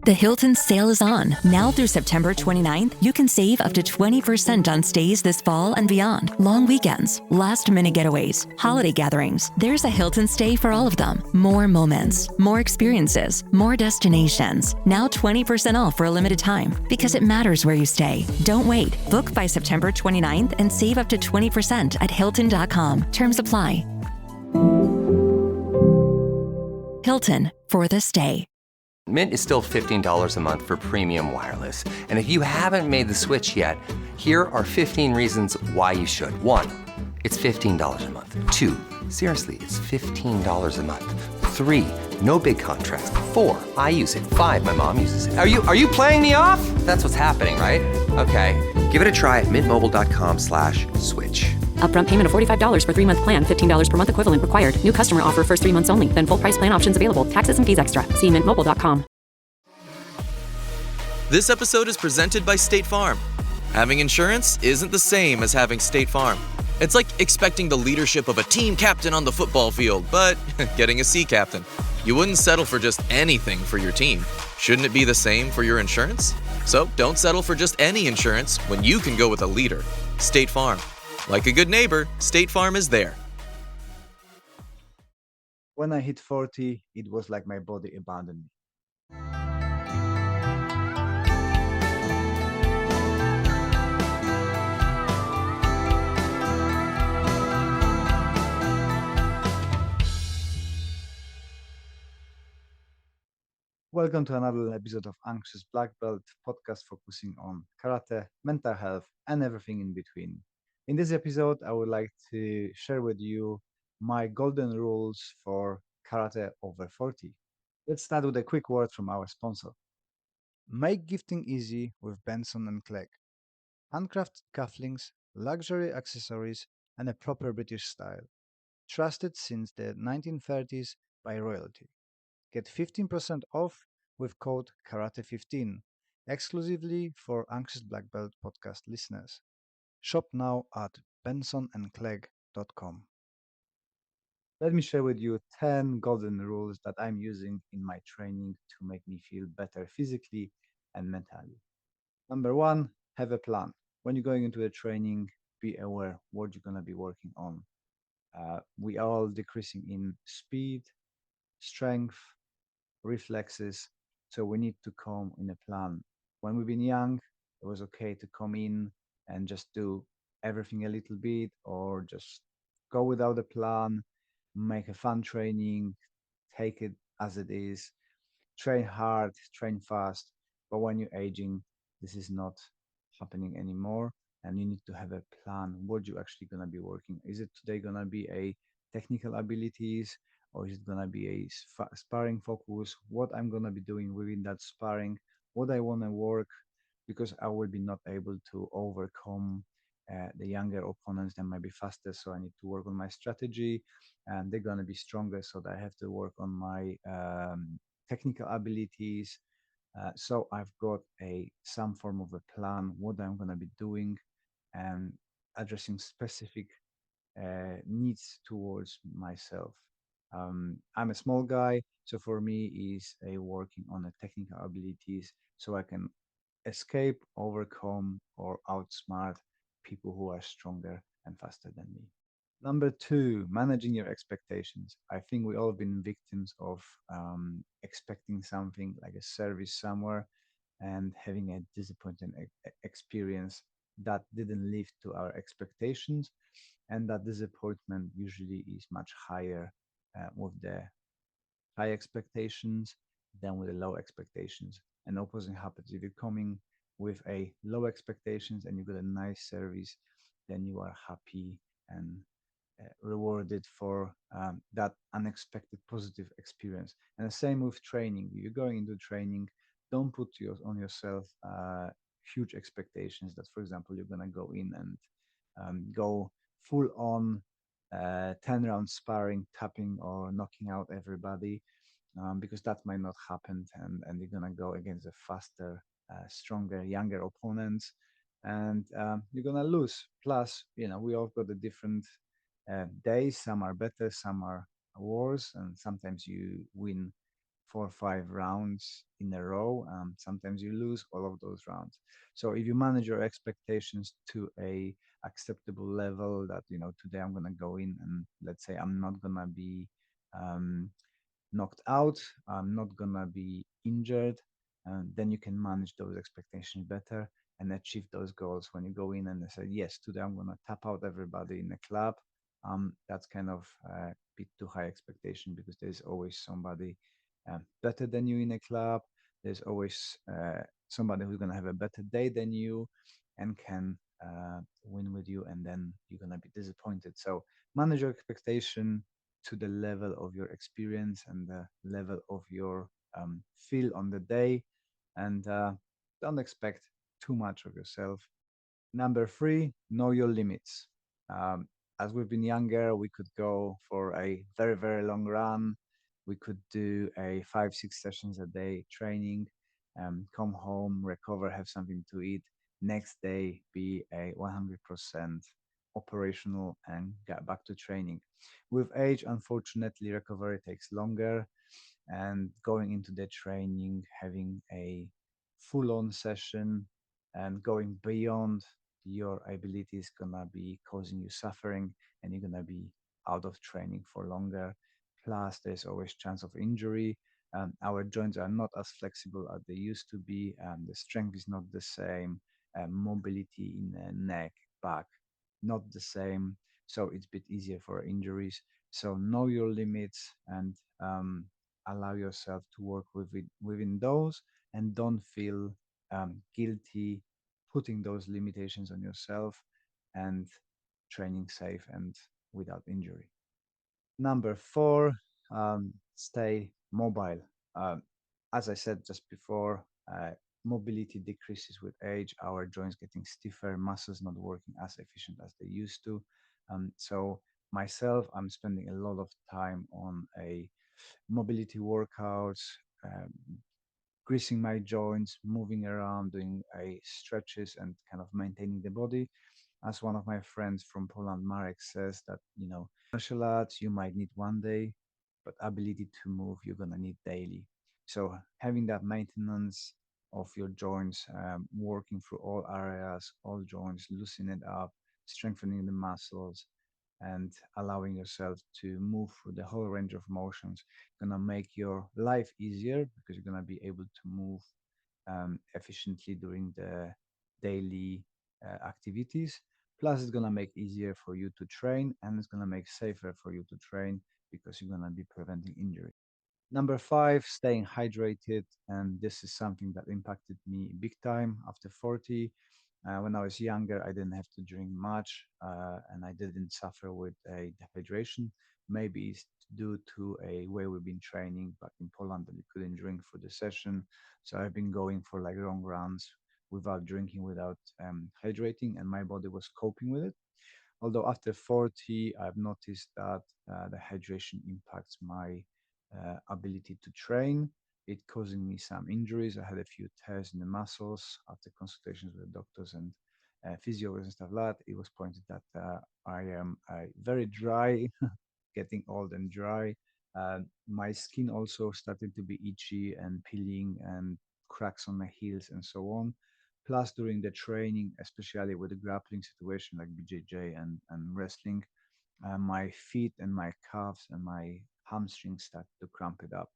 The Hilton sale is on. Now through September 29th, you can save up to 20% on stays this fall and beyond. Long weekends, last-minute getaways, holiday gatherings. There's a Hilton stay for all of them. More moments, more experiences, more destinations. Now 20% off for a limited time because it matters where you stay. Don't wait. Book by September 29th and save up to 20% at Hilton.com. Terms apply. Hilton for the stay. Mint is still $15 a month for premium wireless. And if you haven't made the switch yet, here are 15 reasons why you should. 1, it's $15 a month. 2, seriously, it's $15 a month. 3, no big contrast. 4, I use it. 5, my mom uses it. Are you playing me off? That's what's happening, right? Okay, give it a try at mintmobile.com/switch. Upfront payment of $45 for 3-month plan, $15 per month equivalent required. New customer offer first 3 months only. Then full price plan options available. Taxes and fees extra. See mintmobile.com. This episode is presented by State Farm. Having insurance isn't the same as having State Farm. It's like expecting the leadership of a team captain on the football field, but getting a sea captain. You wouldn't settle for just anything for your team. Shouldn't it be the same for your insurance? So don't settle for just any insurance when you can go with a leader. State Farm. Like a good neighbor, State Farm is there. When I hit 40, it was like my body abandoned me. Welcome to another episode of Anxious Black Belt podcast focusing on karate, mental health, and everything in between. In this episode, I would like to share with you my golden rules for karate over 40. Let's start with a quick word from our sponsor. Make gifting easy with Benson and Clegg. Handcrafted cufflinks, luxury accessories, and a proper British style. Trusted since the 1930s by royalty. Get 15% off with code KARATE15, exclusively for Anxious Black Belt podcast listeners. Shop now at bensonandclegg.com. Let me share with you 10 golden rules that I'm using in my training to make me feel better physically and mentally. Number 1, have a plan. When you're going into a training, be aware what you're going to be working on. We are all decreasing in speed, strength, reflexes, so we need to come in a plan. When we've been young, it was okay to come in and just do everything a little bit, or just go without a plan, make a fun training, take it as it is, train hard, train fast. But when you're aging, this is not happening anymore, and you need to have a plan. What you're actually going to be working. Is it today going to be a technical abilities, or is it going to be a sparring focus? What I'm going to be doing within that sparring, what I want to work, because I will be not able to overcome the younger opponents that might be faster. So I need to work on my strategy, and they're going to be stronger. So that I have to work on my technical abilities. So I've got some form of a plan, what I'm going to be doing, and addressing specific needs towards myself. I'm a small guy, so for me is a working on the technical abilities so I can escape, overcome, or outsmart people who are stronger and faster than me. Number 2, managing your expectations. I think we all been victims of expecting something like a service somewhere and having a disappointing experience that didn't live to our expectations, and that disappointment usually is much higher with the high expectations than with the low expectations. And opposite happens if you're coming with a low expectations and you got a nice service, then you are happy and rewarded for that unexpected positive experience. And the same with training. If you're going into training, don't put on yourself huge expectations that, for example, you're going to go in and go full on 10 round sparring, tapping or knocking out everybody, because that might not happen, and you're going to go against a faster, stronger, younger opponents, and you're going to lose. Plus, we all got a different days. Some are better, some are worse, and sometimes you win 4 or 5 rounds in a row. Sometimes you lose all of those rounds. So if you manage your expectations to a acceptable level, that today I'm gonna go in and let's say I'm not gonna be um, knocked out, I'm not gonna be injured, and then you can manage those expectations better and achieve those goals when you go in and say, yes, today I'm gonna tap out everybody in the club. That's kind of a bit too high expectation because there's always somebody better than you in a club. There's always somebody who's gonna have a better day than you and can win with you, and then you're gonna be disappointed. So manage your expectation to the level of your experience and the level of your feel on the day, and don't expect too much of yourself. Number three, know your limits. Um, as we've been younger, we could go for a very, very long run. We could do a 5, 6 sessions a day training, come home, recover, have something to eat. Next day, be a 100% operational and get back to training. With age, unfortunately, recovery takes longer, and going into the training, having a full on session and going beyond your ability is gonna be causing you suffering, and you're gonna be out of training for longer. Plus, there's always chance of injury. Our joints are not as flexible as they used to be. The strength is not the same. Mobility in the neck, back, not the same. So it's a bit easier for injuries. So know your limits and allow yourself to work within those, and don't feel guilty putting those limitations on yourself, and training safe and without injury. Number four, stay mobile. Um, as I said just before, mobility decreases with age, our joints getting stiffer, muscles not working as efficient as they used to. So myself, I'm spending a lot of time on a mobility workouts, um, greasing my joints, moving around, doing a stretches and kind of maintaining the body. As one of my friends from Poland, Marek, says that, martial arts, you might need one day, but ability to move, you're going to need daily. So having that maintenance of your joints, working through all areas, all joints, loosening it up, strengthening the muscles, and allowing yourself to move through the whole range of motions, gonna make your life easier because you're gonna be able to move efficiently during the daily activities. Plus, it's gonna make easier for you to train, and it's gonna make safer for you to train because you're gonna be preventing injury. Number five, staying hydrated. And this is something that impacted me big time after 40. When I was younger, I didn't have to drink much, and I didn't suffer with a dehydration. Maybe it's due to a way we've been training back in Poland that we couldn't drink for the session. So I've been going for like long runs without drinking, without hydrating, and my body was coping with it. Although after 40, I've noticed that the hydration impacts my ability to train. It causing me some injuries. I had a few tears in the muscles after consultations with doctors and physios and stuff like that. It was pointed that I am very dry, getting old and dry. My skin also started to be itchy and peeling and cracks on my heels and so on. Plus, during the training, especially with the grappling situation like BJJ and wrestling, my feet and my calves and my hamstrings start to cramp it up.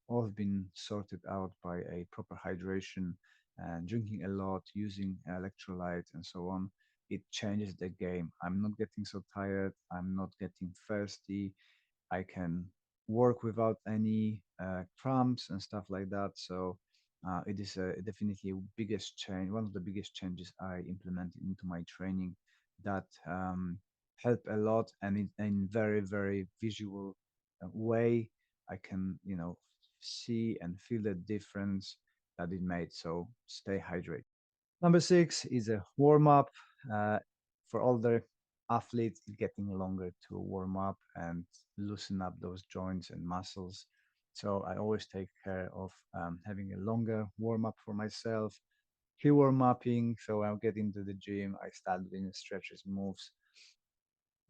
All have been sorted out by a proper hydration and drinking a lot, using electrolytes and so on. It changes the game. I'm not getting so tired. I'm not getting thirsty. I can work without any cramps and stuff like that. So it is definitely a biggest change, one of the biggest changes I implemented into my training that help a lot, and in very, very visual way, I can, see and feel the difference that it made. So stay hydrated. Number six is a warm up. Uh, for older athletes, it's getting longer to warm up and loosen up those joints and muscles. So I always take care of having a longer warm up for myself. Pre-warm upping. So I'll get into the gym. I start doing stretches, moves,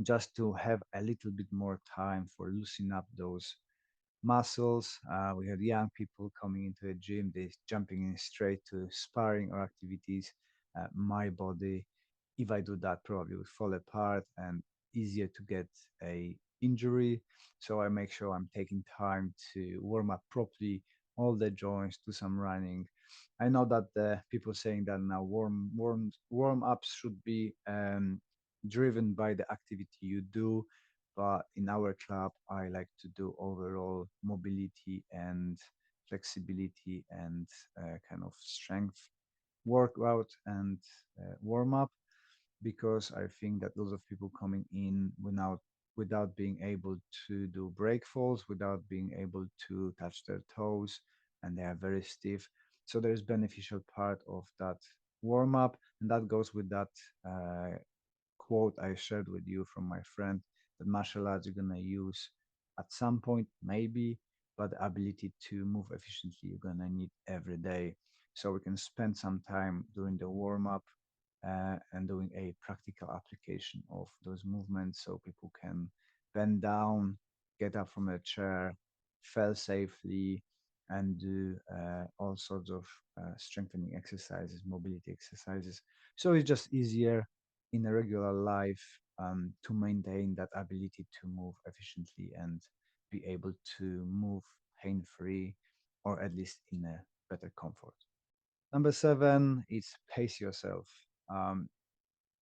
just to have a little bit more time for loosening up those muscles. We had young people coming into the gym, they jumping in straight to sparring or activities. My body, if I do that, probably would fall apart and easier to get a injury. So I make sure I'm taking time to warm up properly all the joints, do some running. I know that the people saying that now warm ups should be driven by the activity you do, but in our club, I like to do overall mobility and flexibility and kind of strength workout and warm up, because I think that lots of people coming in without being able to do break falls, without being able to touch their toes, and they are very stiff. So there's beneficial part of that warm up, and that goes with that quote I shared with you from my friend, that martial arts you're gonna use at some point, maybe, but the ability to move efficiently you're gonna need every day. So we can spend some time during the warm up and doing a practical application of those movements so people can bend down, get up from a chair, fell safely, and do all sorts of strengthening exercises, mobility exercises. So it's just easier in a regular life to maintain that ability to move efficiently and be able to move pain free, or at least in a better comfort. Number seven is pace yourself. Um,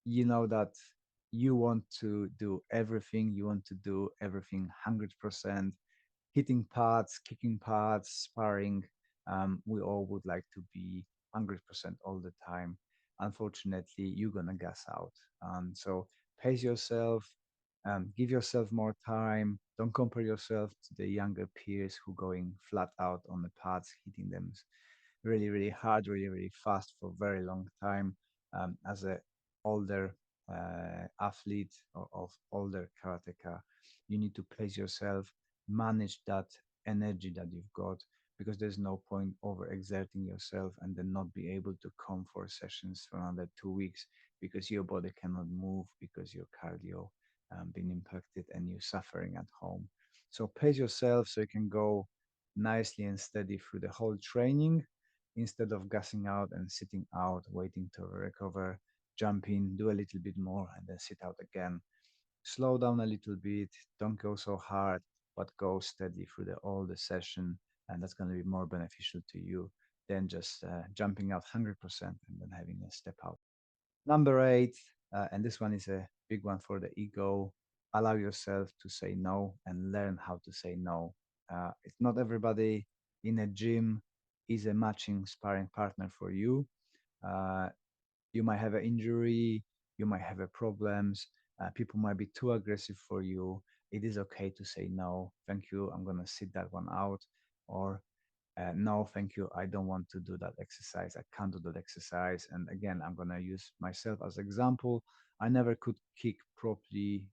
you know that you want to do everything, you want to do everything 100%, hitting pads, kicking pads, sparring. We all would like to be 100% all the time. Unfortunately, you're gonna gas out. So pace yourself, give yourself more time. Don't compare yourself to the younger peers who going flat out on the pads, hitting them really, really hard, really, really fast for a very long time. As a older athlete or of older karateka, you need to place yourself, manage that energy that you've got, because there's no point overexerting yourself and then not be able to come for sessions for another 2 weeks because your body cannot move because your cardio been impacted and you're suffering at home. So pace yourself so you can go nicely and steady through the whole training instead of gassing out and sitting out, waiting to recover, jump in, do a little bit more, and then sit out again. Slow down a little bit, don't go so hard, but go steady through all the session, and that's going to be more beneficial to you than just jumping out 100% and then having a step out. Number eight, and this one is a big one for the ego, allow yourself to say no and learn how to say no. It's not everybody in a gym is a matching sparring partner for you. Uh, you might have an injury, you might have a problems, people might be too aggressive for you. It is okay to say no, thank you, I'm gonna sit that one out, or no, thank you, I don't want to do that exercise, I can't do that exercise. And again, I'm going to use myself as example. I never could kick properly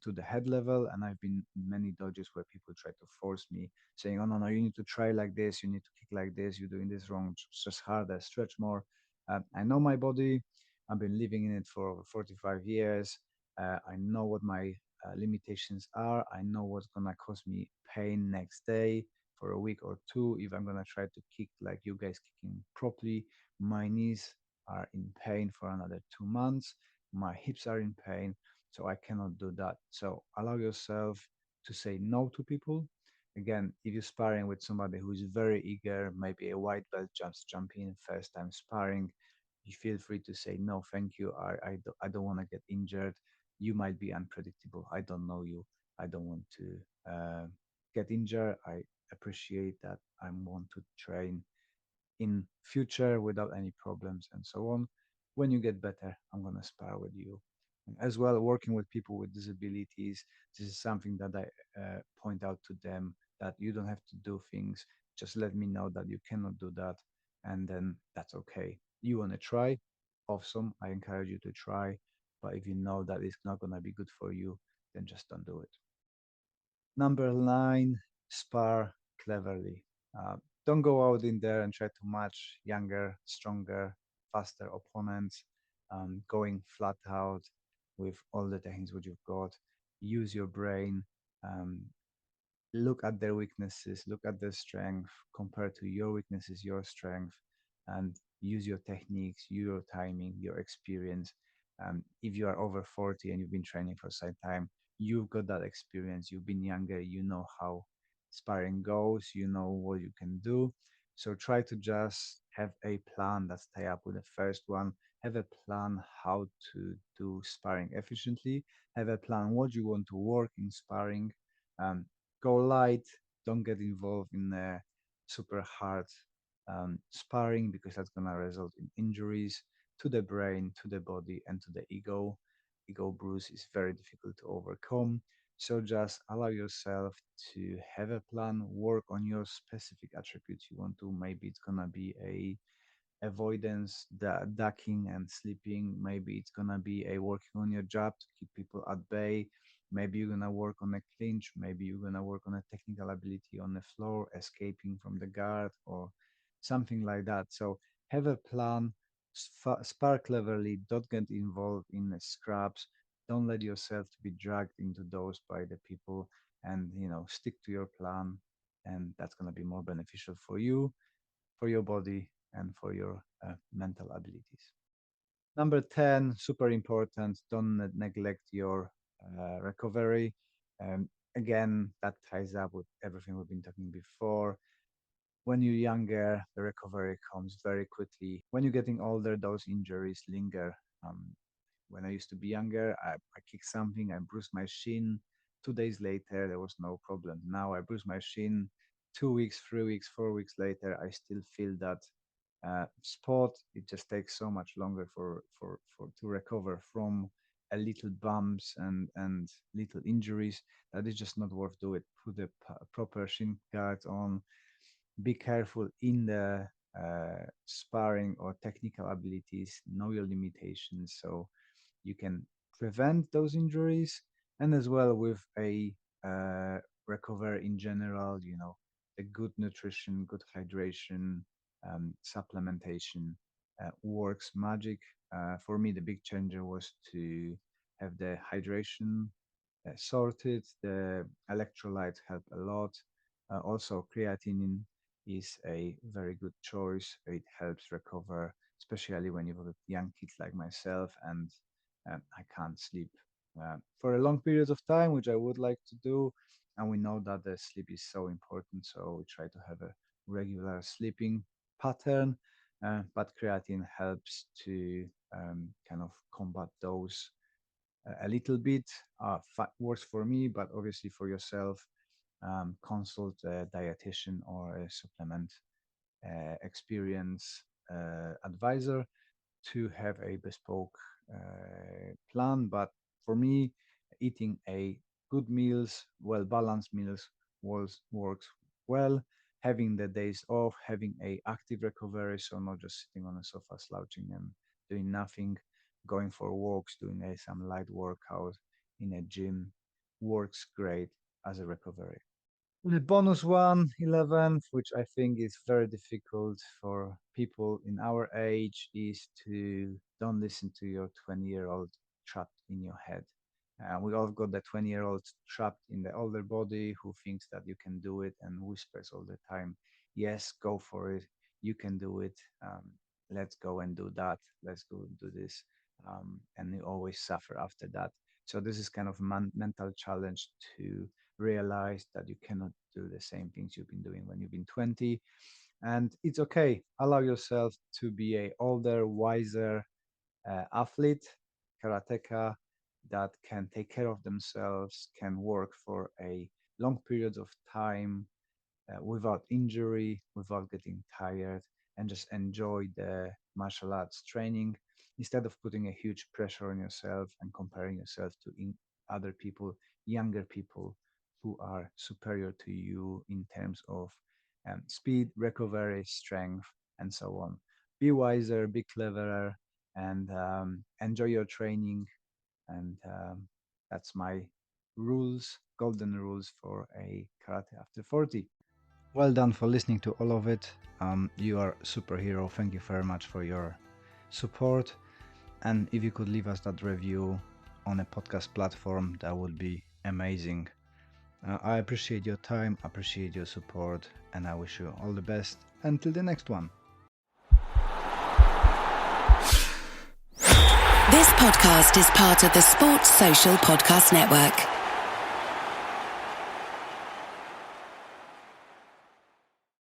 to the head level, and I've been in many dojos where people try to force me, saying, oh no, no, you need to try like this, you need to kick like this, you're doing this wrong, just harder, stretch more. I know my body, I've been living in it for over 45 years. I know what my limitations are, I know what's going to cause me pain next day for a week or two. If I'm gonna try to kick like you guys kicking properly, my knees are in pain for another 2 months. My hips are in pain, so I cannot do that. So allow yourself to say no to people. Again, if you're sparring with somebody who is very eager, maybe a white belt just jump in first time sparring, you feel free to say no, thank you. I don't want to get injured. You might be unpredictable. I don't know you. I don't want to get injured. I appreciate that I want to train in future without any problems and so on. When you get better, I'm gonna spar with you. As well, working with people with disabilities, this is something that I point out to them, that you don't have to do things. Just let me know that you cannot do that, and then that's okay. You wanna try? Awesome. I encourage you to try. But if you know that it's not gonna be good for you, then just don't do it. Number nine, spar cleverly. Don't go out in there and try to match younger, stronger, faster opponents, going flat out with all the techniques what you've got. Use your brain. Um, look at their weaknesses, look at their strength, compare to your weaknesses, your strength, and use your techniques, your timing, your experience. If you are over 40 and you've been training for some time, you've got that experience. You've been younger, you know how sparring goes, you know what you can do. So try to just have a plan that's tie up with the first one. Have a plan how to do sparring efficiently. Have a plan what you want to work in sparring. Um, Go light. Don't get involved in super hard sparring, because that's gonna result in injuries to the brain, to the body, and to the ego. Ego bruise is very difficult to overcome. So just allow yourself to have a plan, work on your specific attributes you want to. Maybe it's gonna be a avoidance, ducking and sleeping. Maybe it's gonna be a working on your jab to keep people at bay. Maybe you're gonna work on a clinch. Maybe you're gonna work on a technical ability on the floor, escaping from the guard or something like that. So have a plan, spar cleverly. Don't get involved in the scraps. Don't let yourself to be dragged into those by the people, and stick to your plan, and that's gonna be more beneficial for you, for your body, and for your mental abilities. Number 10, super important, don't neglect your recovery. Again, that ties up with everything we've been talking before. When you're younger, the recovery comes very quickly. When you're getting older, those injuries linger. When I used to be younger, I kicked something, I bruised my shin. 2 days later, there was no problem. Now I bruise my shin. 2 weeks, 3 weeks, 4 weeks later, I still feel that spot. It just takes so much longer for to recover from a little bumps and little injuries that it's just not worth doing. Put the proper shin guards on. Be careful in the sparring or technical abilities. Know your limitations so you can prevent those injuries, and as well with a recovery in general. A good nutrition, good hydration, supplementation works magic. For me, the big changer was to have the hydration sorted. The electrolytes help a lot. Also, creatinine is a very good choice. It helps recover, especially when you've got young kids like myself, and I can't sleep for a long periods of time, which I would like to do. And we know that the sleep is so important, so we try to have a regular sleeping pattern. But creatine helps to kind of combat those a little bit. Works for me, but obviously for yourself, consult a dietitian or a supplement experience advisor to have a bespoke plan. But for me, eating a good meals, well balanced meals, works well. Having the days off, having a active recovery, so not just sitting on a sofa slouching and doing nothing, going for walks, doing some light workout in a gym, works great as a recovery. The bonus one, 11th, which I think is very difficult for people in our age, is to don't listen to your 20-year-old trapped in your head. We all got the 20-year-old trapped in the older body who thinks that you can do it and whispers all the time, yes, go for it. You can do it. Let's go and do that. Let's go and do this. And you always suffer after that. So this is kind of a mental challenge to realize that you cannot do the same things you've been doing when you've been 20, and it's okay. Allow yourself to be a older, wiser athlete, karateka, that can take care of themselves, can work for a long period of time without injury, without getting tired, and just enjoy the martial arts training instead of putting a huge pressure on yourself and comparing yourself to other people, younger people who are superior to you in terms of speed, recovery, strength, and so on. Be wiser, be cleverer, and enjoy your training. And that's my rules, golden rules for a karate after 40. Well done for listening to all of it. You are a superhero. Thank you very much for your support. And if you could leave us that review on a podcast platform, that would be amazing. I appreciate your time, appreciate your support, and I wish you all the best until the next one. This podcast is part of the Sports Social Podcast Network.